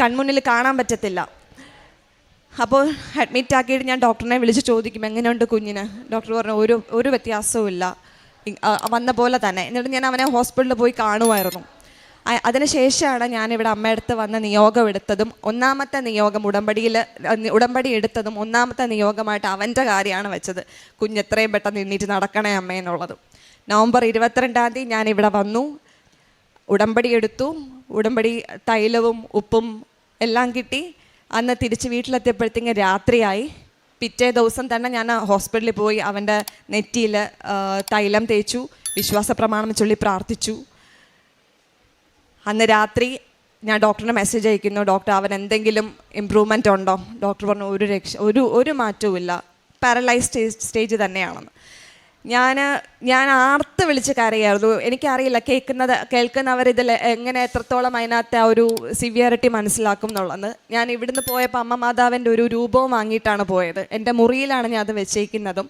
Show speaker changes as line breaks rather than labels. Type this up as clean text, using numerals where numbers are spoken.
കൺമുന്നിൽ കാണാൻ പറ്റത്തില്ല. അപ്പോൾ അഡ്മിറ്റ് ആക്കിയിട്ട് ഞാൻ ഡോക്ടറിനെ വിളിച്ച് ചോദിക്കും എങ്ങനെയുണ്ട് കുഞ്ഞിന്. ഡോക്ടർ പറഞ്ഞു ഒരു വ്യത്യാസവും ഇല്ല, വന്ന പോലെ തന്നെ. എന്നിട്ട് ഞാൻ അവനെ ഹോസ്പിറ്റലിൽ പോയി കാണുമായിരുന്നു. അതിനുശേഷമാണ് ഞാനിവിടെ അമ്മയടുത്ത് വന്ന് നിയോഗം എടുത്തതും ഒന്നാമത്തെ നിയോഗം ഉടമ്പടി എടുത്തതും ഒന്നാമത്തെ നിയോഗമായിട്ട് അവൻ്റെ കാര്യമാണ് വെച്ചത്. കുഞ്ഞ് എത്രയും പെട്ടെന്ന് എണ്ണീറ്റ് നടക്കണേ അമ്മ എന്നുള്ളത്. നവംബർ 22-ാം തീയതി ഞാനിവിടെ വന്നു, ഉടമ്പടി എടുത്തു. ഉടമ്പടി തൈലവും ഉപ്പും എല്ലാം കിട്ടി. അന്ന് തിരിച്ച് വീട്ടിലെത്തിയപ്പോഴത്തേക്കും രാത്രിയായി. പിറ്റേ ദിവസം തന്നെ ഞാൻ ഹോസ്പിറ്റലിൽ പോയി അവൻ്റെ നെറ്റിയിൽ തൈലം തേച്ചു, വിശ്വാസ പ്രമാണം ചൊല്ലി പ്രാർത്ഥിച്ചു. അന്ന് രാത്രി ഞാൻ ഡോക്ടറിന് മെസ്സേജ് അയക്കുന്നു, ഡോക്ടർ അവൻ എന്തെങ്കിലും ഇമ്പ്രൂവ്മെൻ്റ് ഉണ്ടോ? ഡോക്ടർ പറഞ്ഞു ഒരു മാറ്റവും ഇല്ല, പാരലൈസ് സ്റ്റേജ് തന്നെയാണെന്ന്. ഞാൻ ആർത്ത് വിളിച്ച് കരയായിരുന്നു. എനിക്കറിയില്ല കേൾക്കുന്നവരിതിൽ എങ്ങനെ എത്രത്തോളം അതിനകത്ത് ആ ഒരു സിവിയറിറ്റി മനസ്സിലാക്കും എന്നുള്ളത്. ഞാൻ ഇവിടുന്ന് പോയപ്പോൾ അമ്മ മാതാവിൻ്റെ ഒരു രൂപവും വാങ്ങിയിട്ടാണ് പോയത്. എൻ്റെ മുറിയിലാണ് ഞാൻ അത് വെച്ചേക്കുന്നതും.